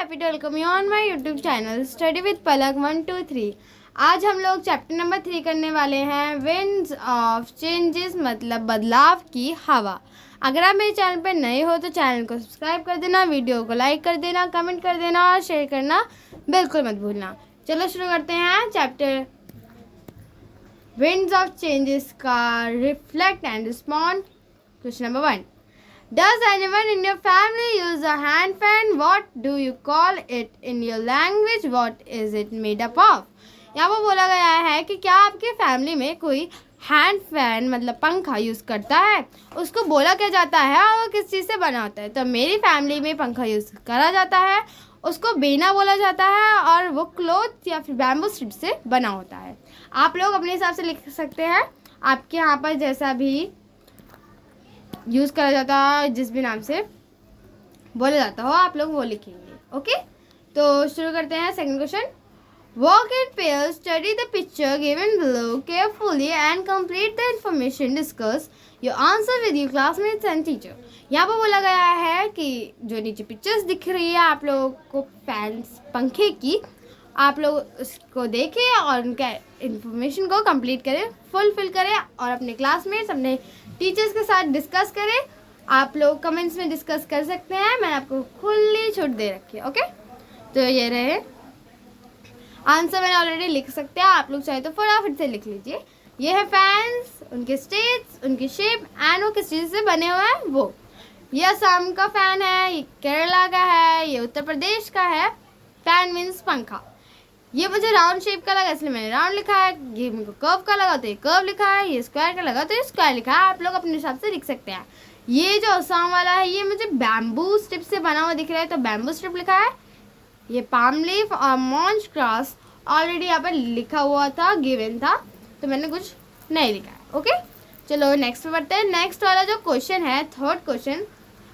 Happy to welcome you on my YouTube channel study with Palak 1 2 3। आज हम लोग chapter number 3 करने वाले हैं विंड्स ऑफ चेंजेस, मतलब बदलाव की हवा। अगर आप मेरे चैनल पर नए हो तो चैनल को सब्सक्राइब कर देना, वीडियो को लाइक कर देना, कमेंट कर देना और शेयर करना बिल्कुल मत भूलना। चलो शुरू करते हैं चैप्टर विंड्स ऑफ चेंजेस का reflect and respond. Question number 1, does anyone in your family use a hand fan? What do you call it in your language? What is it made up of? यहाँ पर बोला गया है कि क्या आपके family में कोई हैंड फैन मतलब पंखा यूज़ करता है, उसको बोला क्या जाता है और वो किस चीज़ से बना होता है। तो मेरी फैमिली में पंखा यूज़ करा जाता है, उसको बेना बोला जाता है और वो क्लॉथ या फिर बैम्बू स्ट्रिप से बना होता है। आप लोग अपने हिसाब से लिख सकते हैं, आपके यहाँ पर जैसा भी यूज़ करा जाता है, जिस भी नाम से बोला जाता हो आप लोग वो लिखेंगे। ओके, तो शुरू करते हैं second question. Walk in pairs, study the picture given below carefully and complete the information. Discuss your answer with your classmates and teacher. यहाँ पर बोला गया है कि जो नीचे पिक्चर्स दिख रही है आप लोगों को फैंस पंखे की, आप लोग उसको देखें और उनका इन्फॉर्मेशन को कंप्लीट करें, फुलफिल करें और अपने क्लासमेट्स अपने टीचर्स के साथ डिस्कस करें। आप लोग कमेंट्स में डिस्कस कर सकते हैं, मैंने आपको खुली छूट दे रखी है। ओके, तो ये रहे आंसर, मैंने ऑलरेडी लिख सकते हैं, आप लोग चाहे तो फटाफट से लिख लीजिए। ये है फैंस, उनके स्टेट्स, उनकी शेप एंड वो किस चीज़ से बने हुए हैं वो। ये असम का फ़ैन है, ये केरला का है, ये उत्तर प्रदेश का है। फैन मीन्स पंखा। ये मुझे राउंड शेप का लगा इसलिए मैंने राउंड लिखा है, ये मेरे को कर्व का लगा तो ये कर्व लिखा है, ये स्क्वायर का लगा तो ये स्क्वायर लिखा है। आप लोग अपने हिसाब से लिख सकते हैं। ये जो असम वाला है ये मुझे बैम्बू स्ट्रिप से बना हुआ दिख रहा है तो बैम्बू स्ट्रिप लिखा है। ये पाम लीफ और मॉन्च ग्रास ऑलरेडी यहाँ पर लिखा हुआ था, गिवन था, तो मैंने कुछ नहीं लिखा है। ओके, चलो नेक्स्ट पे बढ़ते हैं। नेक्स्ट वाला जो क्वेश्चन है थर्ड क्वेश्चन,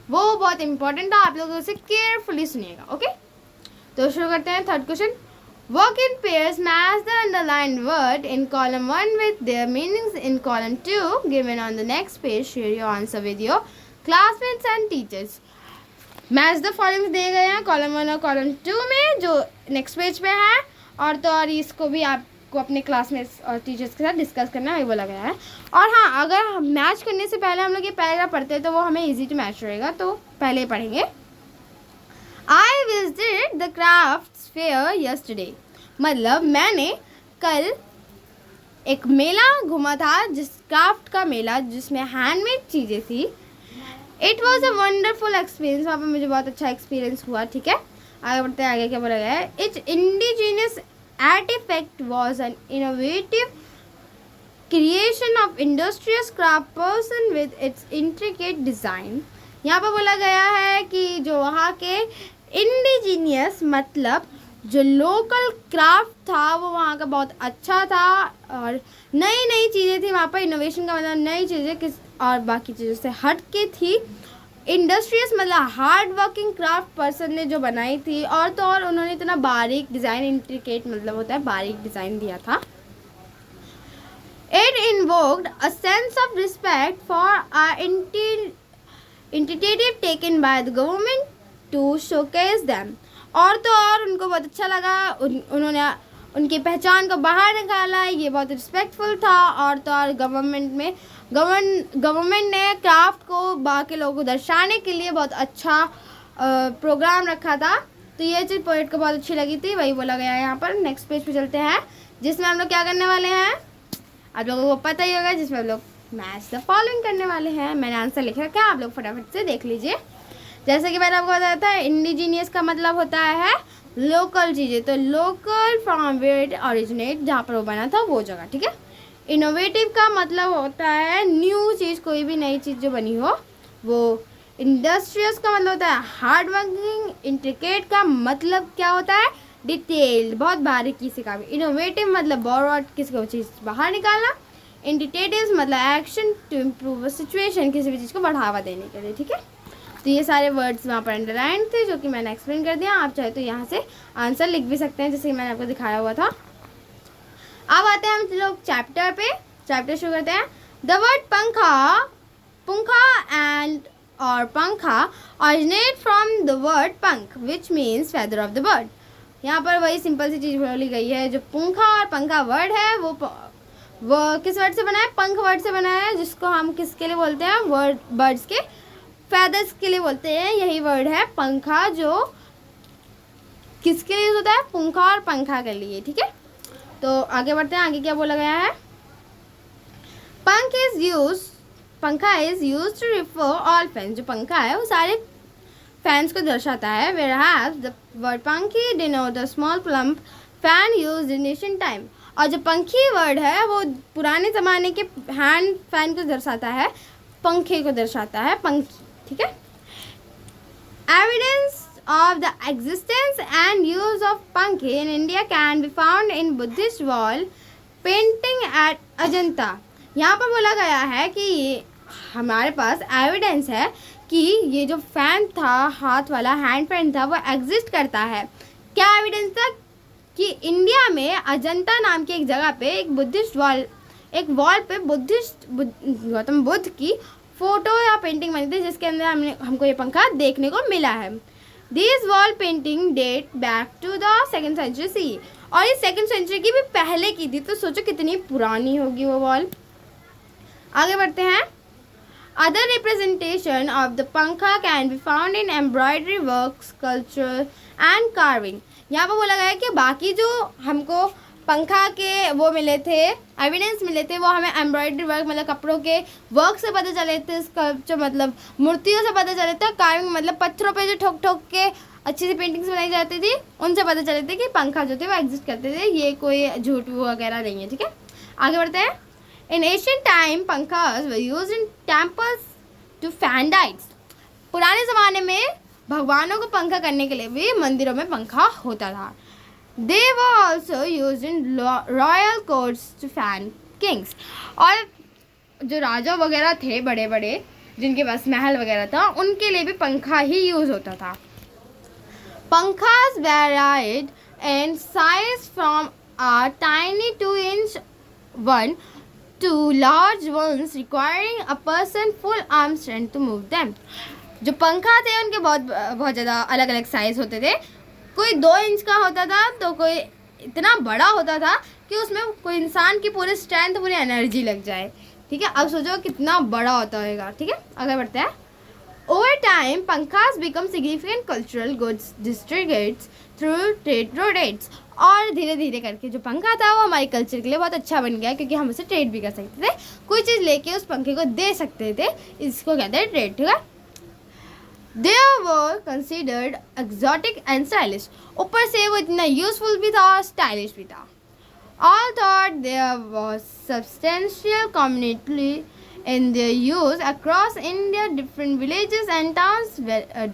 वो बहुत इंपॉर्टेंट था, आप लोग उसे केयरफुली सुनिएगा। ओके, तो शुरू करते हैं third question. Work in pairs, match the underlined word in column 1 with their meanings in column 2 given on the next page. Share your answer with your classmates and teachers. Match the following दिए गए हैं column 1 और column 2 में, जो next page पे है, और तो और इसको भी आपको अपने क्लासमेट्स और टीचर्स के साथ डिस्कस करना है, बोला गया है। और हाँ, अगर मैच करने से पहले हम लोग ये पैराग्राफ पढ़ते हैं तो वो हमें इजी टू मैच रहेगा, तो पहले पढ़ेंगे। I visited the crafts fair yesterday. मतलब मैंने कल एक मेला घूमा था, जिस क्राफ्ट का मेला जिसमें हैंडमेड चीज़ें थी। It was a wonderful experience. वहाँ पर मुझे बहुत अच्छा एक्सपीरियंस हुआ। ठीक है, आगे बढ़ते हैं। आगे क्या बोला गया है? Its indigenous artifact was an innovative creation of industrious craft person with its intricate design. यहाँ पर बोला गया है कि जो वहाँ के इंडिजीनियस मतलब जो लोकल क्राफ्ट था वो वहाँ का बहुत अच्छा था और नई नई चीज़ें थी वहाँ पर। इनोवेशन का मतलब नई चीज़ें किस और बाकी चीज़ों से हट के थी। इंडस्ट्रियस मतलब हार्ड वर्किंग क्राफ्ट पर्सन ने जो बनाई थी, और तो और उन्होंने इतना बारीक डिज़ाइन, इंट्रिकेट मतलब होता है बारीक डिज़ाइन दिया था। It invoked a sense of respect for our initiative taken by the government to showcase them. और तो और उनको बहुत अच्छा लगा, उन्होंने उनकी पहचान को बाहर निकाला, ये बहुत रिस्पेक्टफुल था। और तो और गवर्नमेंट ने क्राफ्ट को बाकी लोगों को दर्शाने के लिए बहुत अच्छा प्रोग्राम रखा था। तो ये चीज़ पोएट को बहुत अच्छी लगी थी, वही बोला गया है यहाँ पर। नेक्स्ट पेज पे चलते हैं, जिसमें हम लोग क्या करने वाले हैं आप लोगों को पता ही होगा, जिसमें हम लोग मैच द फॉलोइंग करने वाले हैं। मैंने आंसर लिख रखा है, आप लोग फटाफट से देख लीजिए। जैसे कि मैंने आपको बताया था, इंडिजीनियस का मतलब होता है लोकल चीज़ें, तो local from where it originate, जहाँ पर वो बना था वो जगह। ठीक है, इनोवेटिव का मतलब होता है न्यू चीज़, कोई भी नई चीज़ जो बनी हो वो। इंडस्ट्रियस का मतलब होता है हार्ड वर्किंग। इंट्रिकेट का मतलब क्या होता है? डिटेल्ड, बहुत बारीकी से काम। इनोवेटिव मतलब बोरड, किसी को चीज़ बाहर निकालना। इंडिटेटिव मतलब एक्शन टू इम्प्रूव सिचुएशन, किसी भी चीज़ को बढ़ावा देने के लिए। ठीक है, तो ये सारे वर्ड्स वहाँ पर अंडरलाइन थे जो कि मैंने एक्सप्लेन कर दिया। आप चाहे तो यहाँ से आंसर लिख भी सकते हैं, जैसे कि मैंने आपको दिखाया हुआ था। अब आते हैं हम लोग चैप्टर पे। चैप्टर शुरू करते हैं। द वर्ड पंखा, पंखा and or pankha originate from the word pank, which means feather of the bird. यहाँ पर वही सिंपल सी चीज़ बोली गई है, जो पंखा और पंखा वर्ड है वो किस वर्ड से बना है? पंख वर्ड से बना है, जिसको हम किसके लिए बोलते हैं? वर्ड बर्ड्स के फेदर्स के लिए बोलते हैं। यही वर्ड है पंखा, जो किसके लिए यूज होता है? पंखा और पंखा के लिए। ठीक है, तो आगे बढ़ते हैं। आगे क्या बोला गया है? Pankha is use to refer all fans. जो पंखा है वो सारे फैंस को दर्शाता है। Whereas the word पंखी denote a small plump fan used in ancient time। और जो पंखी वर्ड है वो पुराने ज़माने के हैंड फैन को दर्शाता है, पंखे को दर्शाता है, पंखी। ठीक है, evidence of the existence and use of pankhi in India can be found in Buddhist wall painting at Ajanta। यहाँ पर बोला गया है कि ये हमारे पास एविडेंस है कि ये जो फैन था, हाथ वाला हैंड फैन था, वो एग्जिस्ट करता है। क्या एविडेंस था? कि इंडिया में अजंता नाम की एक जगह पे एक बुद्धिस्ट वॉल, एक वॉल पे बुद्धिस्ट गौतम बुद्ध की फ़ोटो या पेंटिंग बनी थी, जिसके अंदर हमको ये पंखा देखने को मिला है। This wall painting date back to the 2nd century C. और ये 2nd सेंचुरी की भी पहले की थी, तो सोचो कितनी पुरानी होगी वो वॉल। आगे बढ़ते हैं। अदर रिप्रेजेंटेशन ऑफ द पंखा can be found in embroidery work, sculpture and carving. यहाँ पर बोला गया है कि बाकी जो हमको पंखा के वो मिले थे, एविडेंस मिले थे, वो हमें एम्ब्रॉयडरी वर्क मतलब कपड़ों के वर्क से पता चले थे, स्कल्पचर मतलब मूर्तियों से पता चले थे, कार्विंग मतलब पत्थरों पे जो ठोक ठोक के अच्छी सी पेंटिंग्स बनाई जाती थी, उनसे पता चले थे कि पंखा जो थे वो एग्जिस्ट करते थे। ये कोई झूठ वगैरह नहीं है। ठीक है, आगे बढ़ते हैं। इन एशियन टाइम पंखास were used in temples to fan deities. पुराने ज़माने में भगवानों को पंखा करने के लिए भी मंदिरों में पंखा होता था। They were also used in royal courts to fan kings। और जो राजा वगैरह थे बड़े बड़े, जिनके पास महल वगैरह था, उनके लिए भी पंखा ही यूज़ होता था। Pankhas varied in size from a tiny 2-inch one to large ones requiring a person full arm strength to move them। जो पंखा थे उनके बहुत ज़्यादा अलग अलग साइज़ होते थे। कोई 2 इंच का होता था, तो कोई इतना बड़ा होता था कि उसमें कोई इंसान की पूरी स्ट्रेंथ, पूरी एनर्जी लग जाए। ठीक है, अब सोचो कितना बड़ा होता होगा। ठीक है, आगे बढ़ते हैं। ओवर टाइम पंखास become significant cultural goods distributes through trade routes. और धीरे धीरे करके जो पंखा था वो हमारे कल्चर के लिए बहुत अच्छा बन गया, क्योंकि हम उसे ट्रेड भी कर सकते थे, कोई चीज़ लेके उस पंखे को दे सकते थे। इसको कहते हैं ट्रेड। ठीक है, They were considered exotic and stylish। ऊपर से वो इतना यूजफुल भी था और स्टाइलिश भी था। All thought there was substantial community in their use across India। Different villages and towns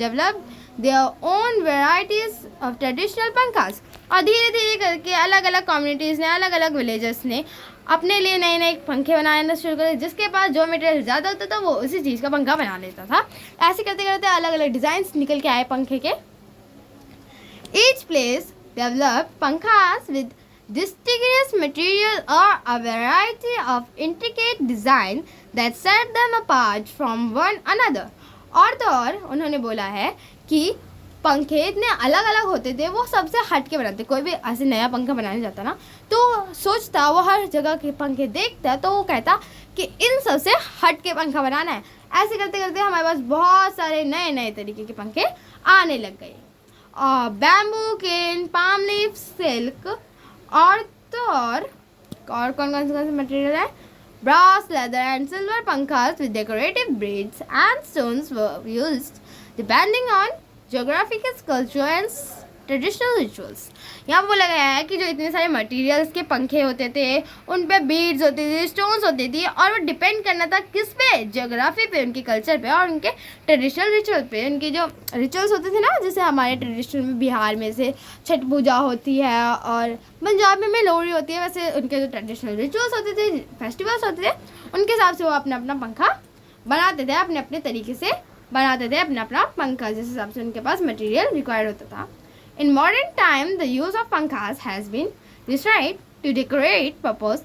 developed their own varieties of traditional pankhas। और धीरे धीरे करके अलग अलग कम्युनिटीज़ ने, अलग अलग विलेजेस ने अपने लिए नए नए पंखे बनाना शुरू कर। जिसके पास जो मटेरियल ज़्यादा होता था वो उसी चीज़ का पंखा बना लेता था। ऐसे करते करते अलग अलग डिज़ाइंस निकल के आए पंखे के। ईच प्लेस डेवलप पंखास with distinguished material or a variety of intricate design that set them apart from one another। और तो और उन्होंने बोला है कि पंखे इतने अलग अलग होते थे, वो सबसे हट के बनाते। कोई भी ऐसे नया पंखा बनाने जाता ना, तो सोचता, वो हर जगह के पंखे देखता तो वो कहता कि इन सब से हट के पंखा बनाना है। ऐसे करते करते हमारे पास बहुत सारे नए नए तरीके के पंखे आने लग गए। और bamboo, cane, palm leaf, silk और तो और कौन कौन से मटेरियल है? ब्रास, लेदर एंड सिल्वर पंखास with decorative beads and stones were used depending on geographical culture and traditional rituals. यहाँ बोला गया है कि जो इतने सारे मटेरियल्स के पंखे होते थे, उन पे बीड्स होती थी, स्टोन्स होती थी, और वो डिपेंड करना था किस पे? ज्योग्राफी पे, उनके कल्चर पे और उनके ट्रेडिशनल रिचुअल पे। उनके जो रिचुअल्स होते थे ना, जैसे हमारे ट्रेडिशनल में बिहार में से छठ पूजा होती है और पंजाब में लोहड़ी होती है, वैसे उनके जो ट्रेडिशनल रिचुअल्स होते थे, फेस्टिवल्स होते थे, उनके हिसाब से वो अपना अपना पंखा बनाते थे, अपने अपने तरीके से बनाते थे अपना अपना पंखा, जिस हिसाब से उनके पास मटेरियल रिक्वायर्ड होता था। In modern time, the use of pankhas has been restricted to decorate purpose,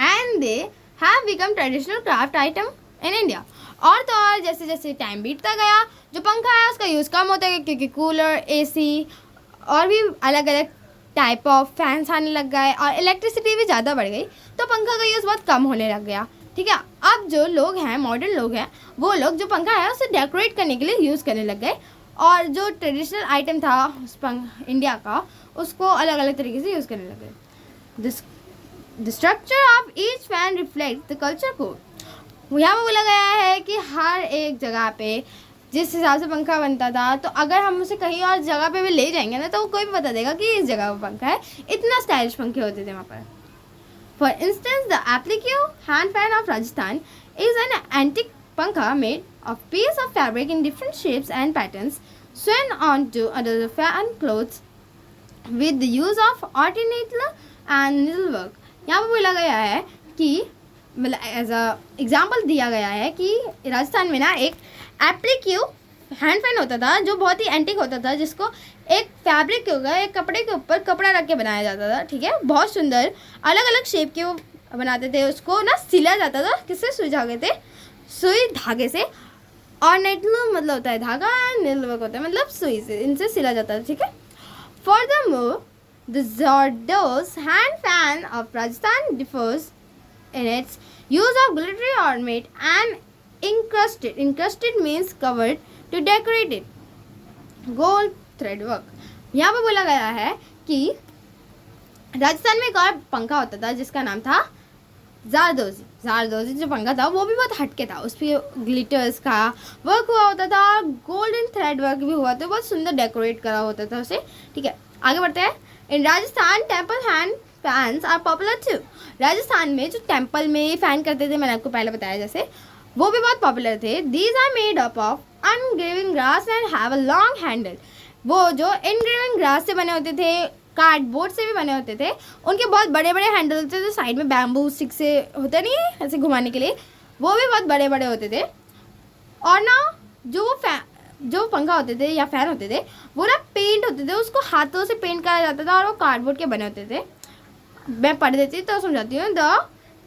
and they have become traditional craft item in India. और तो और जैसे जैसे टाइम बीतता गया जो पंखा है उसका यूज़ कम होता गया, क्योंकि कूलर, एसी और भी अलग अलग टाइप ऑफ फैंस आने लग गए और इलेक्ट्रिसिटी भी ज़्यादा बढ़ गई, तो पंखा का यूज़ बहुत कम होने लग गया। ठीक है, अब जो लोग हैं, मॉडर्न लोग हैं, वो लोग जो पंखा है उसे डेकोरेट करने के लिए यूज़ करने लग गए, और जो ट्रेडिशनल आइटम था इंडिया का उसको अलग अलग तरीके से यूज़ करने लग गए। The structure of each fan reflect the culture code. यहाँ पर बोला गया है कि हर एक जगह पे जिस हिसाब से पंखा बनता था, तो अगर हम उसे कहीं और जगह पे भी ले जाएंगे ना, तो कोई भी बता देगा कि इस जगह पर पंखा है। इतना स्टाइलिश पंखे होते थे वहाँ पर। For instance the applique hand fan of Rajasthan is an antique pankha made of piece of fabric in different shapes and patterns sewn on to other fan cloths with the use of ornate and needle work. यहाँ पर बोला गया है कि मतलब as a example दिया गया है कि राजस्थान में ना एक एप्लीक्यू हैंड फैन होता था जो बहुत ही एंटिक होता था, जिसको एक फैब्रिक के ऊपर, एक कपड़े के ऊपर कपड़ा रख के बनाया जाता था। ठीक है, बहुत सुंदर अलग अलग शेप के वो बनाते थे। उसको ना सिला जाता था, किससे? सुई धागे से। और नेटल मतलब होता है धागा, नीडल वर्क होता है मतलब सुई से, इनसे सिला जाता था। ठीक है, furthermore the Zardoz hand fan of Rajasthan differs in its use of glittery ornament and encrusted means covered to decorate it gold thread work। यहाँ पर बोला गया है कि राजस्थान में एक और पंखा होता था जिसका नाम था जारदोजी जो पंखा था वो भी बहुत हटके था। उस पर ग्लिटर्स का वर्क हुआ होता था और गोल्डन थ्रेड वर्क भी हुआ था, बहुत सुंदर डेकोरेट करा होता था उसे। ठीक है, आगे बढ़ते हैं। In Rajasthan temple hand fans are popular too. Rajasthan में जो टेम्पल में फ़ैन करते थे, मैंने आपको पहले बताया जैसे, वो भी बहुत पॉपुलर थे। These are made up of engraving grass and have a long handle. वो जो इनग्रेविंग ग्रास से बने होते थे, कार्डबोर्ड से भी बने होते थे, उनके बहुत बड़े बड़े हैंडल होते थे, साइड में बैम्बू स्टिक से होता नहीं है ऐसे घुमाने के लिए, वो भी बहुत बड़े बड़े होते थे। और ना जो पंखा होते थे या फ़ैन होते थे वो ना पेंट होते थे, उसको हाथों से पेंट करा जाता था और वो कार्डबोर्ड के बने होते थे। मैं पढ़ देती तो समझाती हूँ। The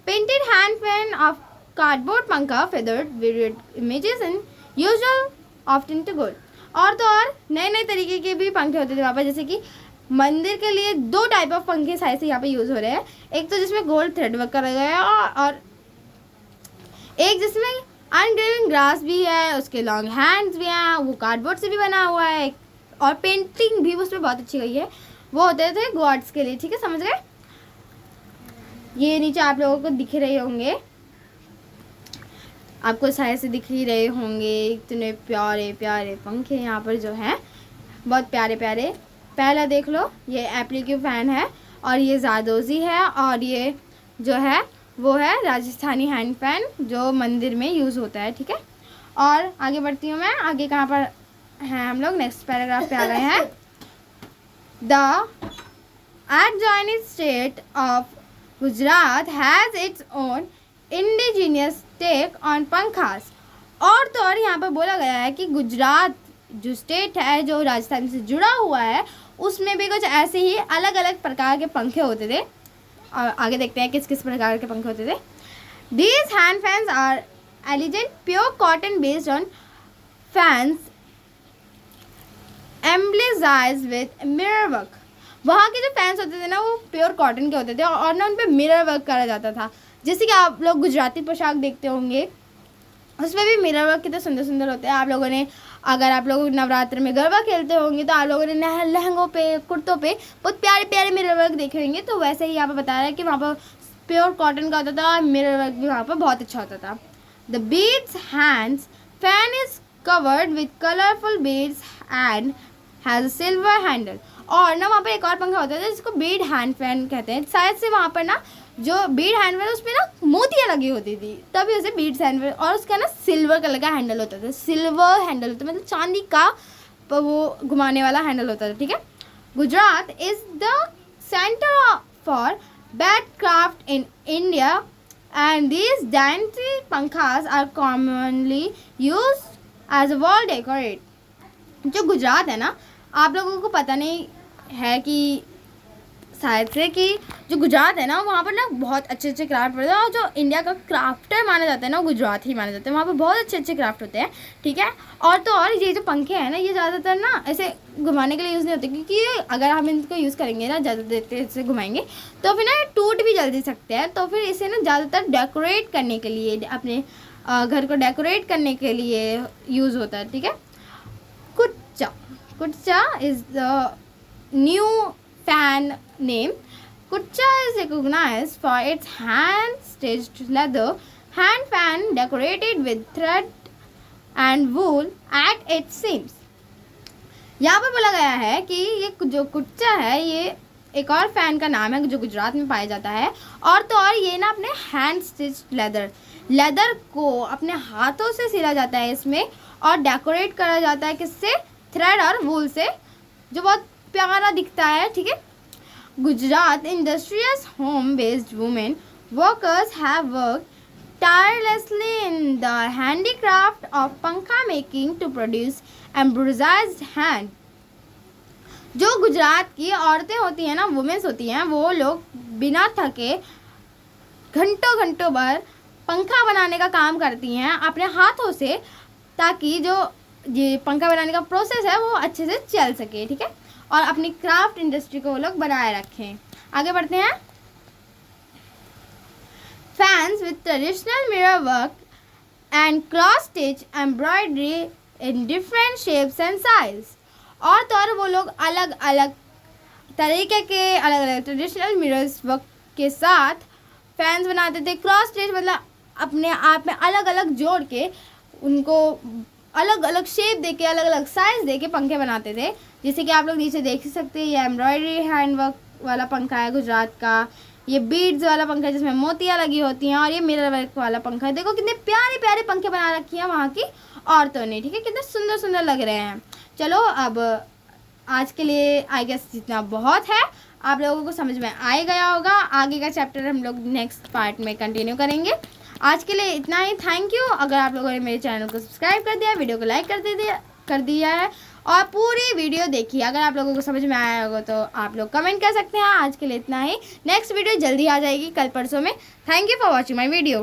painted hand fan of cardboard pankha feathered with images and usual often to gold. और तो और नए नए तरीके के भी पंखे होते थे वहाँ पर, जैसे कि मंदिर के लिए 2 टाइप ऑफ पंखे शायद से यहाँ पे यूज़ हो रहे हैं। एक तो जिसमें गोल्ड थ्रेड वर्क करा गया है और एक जिसमें अनग्रेविंग ग्रास भी है, उसके लॉन्ग हैंड्स भी हैं, वो कार्डबोर्ड से भी बना हुआ है और पेंटिंग भी उसमें बहुत अच्छी गई है। वो होते थे गॉड्स के लिए। ठीक है, समझ गए? ये नीचे आप लोगों को दिख रहे होंगे, आपको शायद से दिख ही रहे होंगे इतने प्यारे प्यारे पंखे यहाँ पर जो हैं, बहुत प्यारे प्यारे। पहला देख लो, ये एप्लीक्यू फ़ैन है और ये जारदोजी है और ये जो है वो है राजस्थानी हैंड फैन जो मंदिर में यूज़ होता है। ठीक है, और आगे बढ़ती हूँ मैं। आगे कहाँ पर हैं हम लोग? नेक्स्ट पैराग्राफ पे आ गए हैं। The adjoining state of Gujarat has its own indigenous take on पंखास। और तो और यहाँ पर बोला गया है कि गुजरात जो स्टेट है जो राजस्थान से जुड़ा हुआ है उसमें भी कुछ ऐसे ही अलग अलग प्रकार के पंखे होते थे। और आगे देखते हैं किस किस प्रकार के पंखे होते थे। These hand fans are elegant pure cotton based on fans emblazes with mirror work. वहाँ के जो फैंस होते थे ना वो प्योर कॉटन के होते थे और ना उन पर मिरर वर्क करा जाता था। जैसे कि आप लोग गुजराती पोशाक देखते होंगे उसमें भी मिरर वर्क कितने सुंदर सुंदर होते हैं। आप लोगों ने, अगर आप लोग नवरात्र में गरबा खेलते होंगे तो आप लोगों ने लहंगों पे, कुर्तों पे बहुत प्यारे प्यारे मिरर वर्क देखे होंगे। तो वैसे ही यहाँ पर बता रहा है कि वहाँ पर प्योर कॉटन का होता था और मिरर वर्क भी वहाँ पर बहुत अच्छा होता था। The beads hands fan is covered with colourful beads and has a silver handle. और ना वहाँ पर एक और पंखा होता था जिसको बीड हैंड फैन कहते हैं। शायद से वहाँ पर ना जो बीड हैंड फैन उसमें ना मोतियाँ लगी होती थी तभी उसे बीड्स हैंड फैन, और उसका ना सिल्वर कलर का हैंडल होता था। सिल्वर हैंडल होता मतलब चांदी का वो घुमाने वाला हैंडल होता था। ठीक है, Gujarat is the centre for bead craft in India and these dainty पंखास are commonly use as a wall decorate. जो गुजरात है ना, आप लोगों को पता नहीं है कि शायद से कि जो गुजरात है ना वहाँ पर ना बहुत अच्छे अच्छे क्राफ्ट होते हैं, और जो इंडिया का क्राफ्टर माना जाता है ना वो गुजरात ही माना जाता है। वहाँ पर बहुत अच्छे अच्छे क्राफ्ट होते हैं, ठीक है। और तो और ये जो पंखे हैं ना ये ज़्यादातर ना ऐसे घुमाने के लिए यूज़ नहीं होते, क्योंकि अगर हम इनको यूज़ करेंगे ना ज़्यादा देर तक से घुमाएंगे तो फिर ना ये टूट भी जल्दी सकते हैं। तो फिर इसे ना ज़्यादातर डेकोरेट करने के लिए, अपने घर को डेकोरेट करने के लिए यूज़ होता है, ठीक है। Kucha, Kucha is the new fan name. Kucha is recognized for its hand-stitched leather hand fan decorated with thread and wool at its seams. यहाँ पर बोला गया है कि ये जो कुच्चा है ये एक और फैन का नाम है जो गुजरात में पाया जाता है। और तो और ये ना अपने हैंड स्टिच्ड लेदर को अपने हाथों से सिला जाता है इसमें, और डेकोरेट करा जाता है किससे, थ्रेड और वूल से, जो बहुत प्यारा दिखता है, ठीक है। Gujarat industrious home based women workers have work tirelessly in the handicraft of pankha making to produce embroidered hand. जो गुजरात की औरतें होती हैं ना, वुमेन्स होती हैं, वो लोग बिना थके घंटों घंटों भर पंखा बनाने का काम करती हैं अपने हाथों से, ताकि जो ये पंखा बनाने का प्रोसेस है वो अच्छे से चल सके, ठीक है। और अपनी क्राफ्ट इंडस्ट्री को वो लोग बनाए रखें। आगे बढ़ते हैं। Fans with traditional mirror work and cross stitch embroidery in different shapes and size. और तो और वो लोग अलग अलग तरीके के अलग अलग ट्रेडिशनल मिरर्स वर्क के साथ फैंस बनाते थे। क्रॉस स्टिच मतलब अपने आप में अलग अलग जोड़ के उनको अलग अलग शेप देके अलग अलग साइज देके पंखे बनाते थे। जैसे कि आप लोग नीचे देख ही सकते हैं, ये एम्ब्रॉयडरी हैंडवर्क वाला पंखा है गुजरात का, ये बीड्स वाला पंखा है जिसमें मोतियाँ लगी होती हैं, और ये मिरर वर्क वाला पंखा है। देखो कितने प्यारे प्यारे पंखे बना रखी हैं वहाँ की औरतों ने, ठीक है, कितने सुंदर सुंदर लग रहे हैं। चलो अब आज के लिए आई गेस जितना बहुत है, आप लोगों को समझ में आ गया होगा। आगे का चैप्टर हम लोग नेक्स्ट पार्ट में कंटिन्यू करेंगे। आज के लिए इतना ही। Thank you. अगर आप लोगों ने मेरे चैनल को सब्सक्राइब कर दिया, वीडियो को लाइक कर दिया है और पूरी वीडियो देखी। अगर आप लोगों को समझ में आया होगा तो आप लोग कमेंट कर सकते हैं। आज के लिए इतना ही। नेक्स्ट वीडियो जल्दी आ जाएगी कल परसों में। Thank you for watching my video.